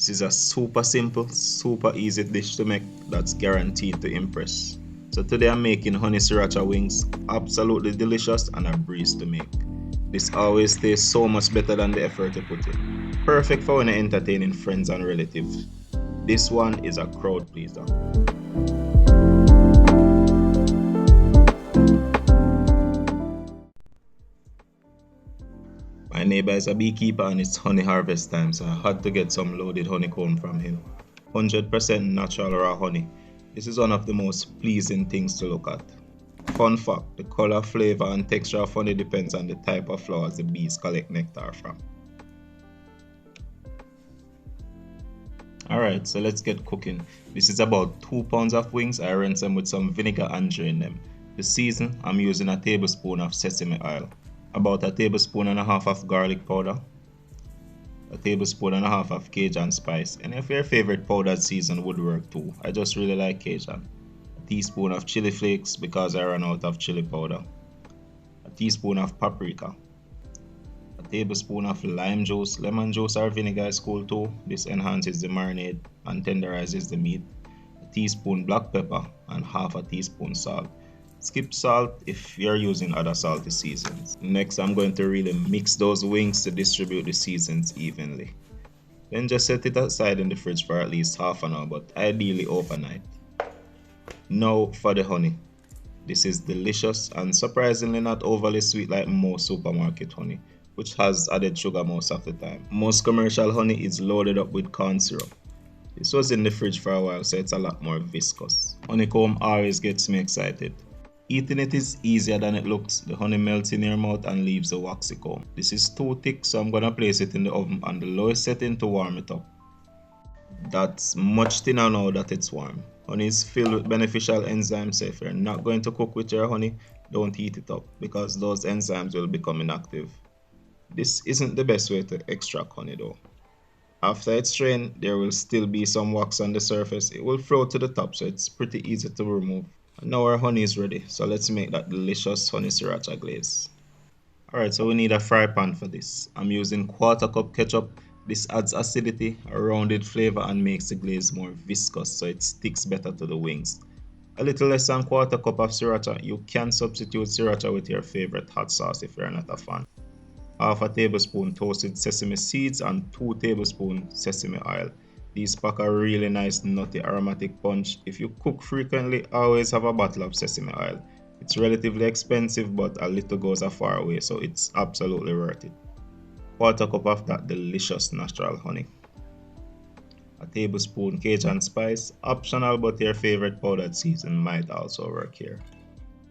This is a super simple, super easy dish to make that's guaranteed to impress. So today I'm making honey sriracha wings, absolutely delicious and a breeze to make. This always tastes so much better than the effort you put in. Perfect for when you're entertaining friends and relatives. This one is a crowd pleaser. My neighbor is a beekeeper and it's honey harvest time, so I had to get some loaded honeycomb from him. 100% natural raw honey. This is one of the most pleasing things to look at. Fun fact, the color, flavor and texture of honey depends on the type of flowers the bees collect nectar from. Alright, so let's get cooking. This is about 2 pounds of wings. I rinse them with some vinegar and drain them. To season, I'm using a tablespoon of sesame oil, about a tablespoon and a half of garlic powder, a tablespoon and a half of Cajun spice. Any of your favorite powdered season would work too. I just really like Cajun. A teaspoon of chili flakes because I ran out of chili powder. A teaspoon of paprika. A tablespoon of lime juice. Lemon juice or vinegar is cool too. This enhances the marinade and tenderizes the meat. A teaspoon black pepper and half a teaspoon salt. Skip salt if you're using other salty seasons. Next, I'm going to really mix those wings to distribute the seasons evenly. Then just set it aside in the fridge for at least half an hour, but ideally overnight. Now for the honey. This is delicious and surprisingly not overly sweet like most supermarket honey, which has added sugar most of the time. Most commercial honey is loaded up with corn syrup. This was in the fridge for a while, so it's a lot more viscous. Honeycomb always gets me excited. Eating it is easier than it looks. The honey melts in your mouth and leaves a waxy comb. This is too thick, so I'm gonna place it in the oven on the lowest setting to warm it up. That's much thinner now that it's warm. Honey is filled with beneficial enzymes, so if you're not going to cook with your honey, don't heat it up because those enzymes will become inactive. This isn't the best way to extract honey though. After it's strained, there will still be some wax on the surface. It will float to the top, so it's pretty easy to remove. Now our honey is ready, so let's make that delicious honey sriracha glaze. Alright, so we need a fry pan for this. I'm using 1/4 cup ketchup. This adds acidity, a rounded flavor and makes the glaze more viscous so it sticks better to the wings. A little less than 1/4 cup of sriracha. You can substitute sriracha with your favorite hot sauce if you're not a fan. Half a tablespoon toasted sesame seeds and 2 tablespoons sesame oil. These pack a really nice nutty aromatic punch. If you cook frequently, always have a bottle of sesame oil. It's relatively expensive, but a little goes a far way, so it's absolutely worth it. 1/4 cup of that delicious natural honey. A tablespoon Cajun spice, optional but your favorite powdered season might also work here.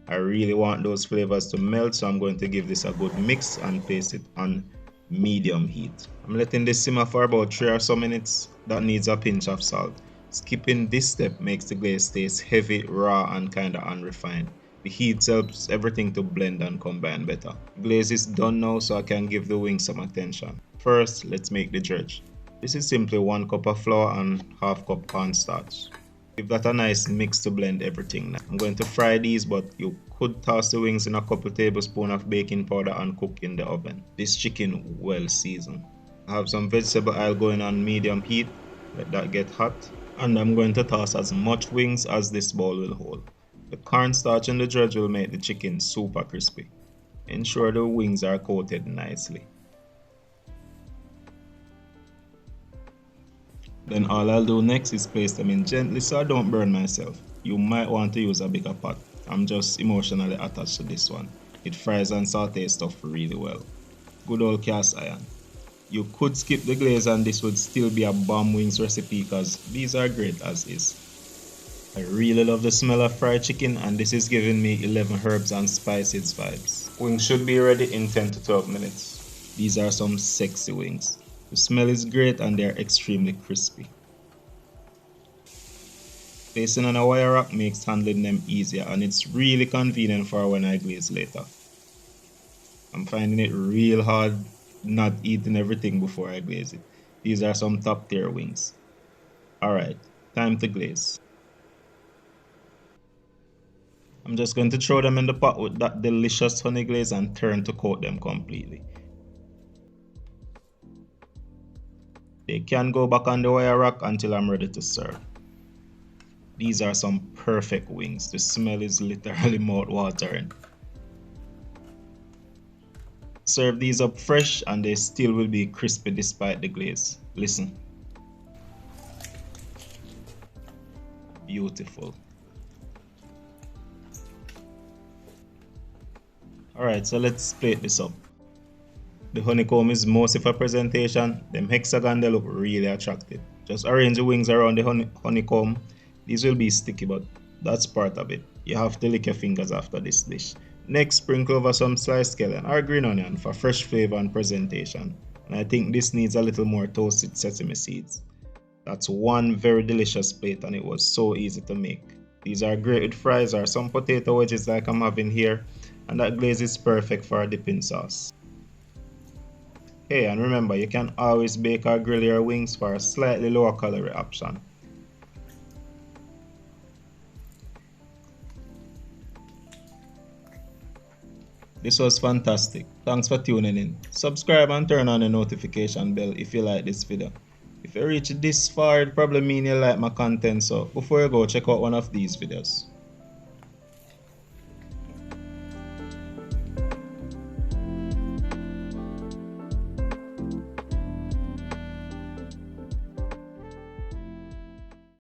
I really want those flavors to melt, so I'm going to give this a good mix and place it on medium heat. I'm letting this simmer for about 3 or so minutes. That needs a pinch of salt. Skipping this step makes the glaze taste heavy, raw and kinda unrefined. The heat helps everything to blend and combine better. Glaze is done now, so I can give the wings some attention. First, let's make the dredge. This is simply 1 cup of flour and half cup cornstarch. Give that a nice mix to blend everything now. I'm going to fry these, but you could toss the wings in a couple tablespoons of baking powder and cook in the oven. This chicken well seasoned. I have some vegetable oil going on medium heat. Let that get hot. And I'm going to toss as much wings as this bowl will hold. The cornstarch in the dredge will make the chicken super crispy. Ensure the wings are coated nicely. Then all I'll do next is place them in gently so I don't burn myself. You might want to use a bigger pot. I'm just emotionally attached to this one. It fries and sautés stuff really well. Good old cast iron. You could skip the glaze and this would still be a bomb wings recipe because these are great as is. I really love the smell of fried chicken and this is giving me 11 herbs and spices vibes. Wings should be ready in 10 to 12 minutes. These are some sexy wings. The smell is great and they are extremely crispy. Placing on a wire rack makes handling them easier and it's really convenient for when I glaze later. I'm finding it real hard not eating everything before I glaze it. These are some top tier wings. Alright, time to glaze. I'm just going to throw them in the pot with that delicious honey glaze and turn to coat them completely. They can go back on the wire rack until I'm ready to serve. These are some perfect wings. The smell is literally mouth-watering. Serve these up fresh and they still will be crispy despite the glaze. Listen. Beautiful. Alright, so let's plate this up. The honeycomb is mostly for presentation. Them hexagon, they look really attractive. Just arrange the wings around the honeycomb. These will be sticky, but that's part of it. You have to lick your fingers after this dish. Next, sprinkle over some sliced scallion or green onion for fresh flavor and presentation. And I think this needs a little more toasted sesame seeds. That's one very delicious plate and it was so easy to make. These are great with fries or some potato wedges like I'm having here. And that glaze is perfect for a dipping sauce. Hey, and remember, you can always bake or grill your wings for a slightly lower calorie option. This was fantastic. Thanks for tuning in. Subscribe and turn on the notification bell if you like this video. If you reach this far, it probably means you like my content, so before you go, check out one of these videos.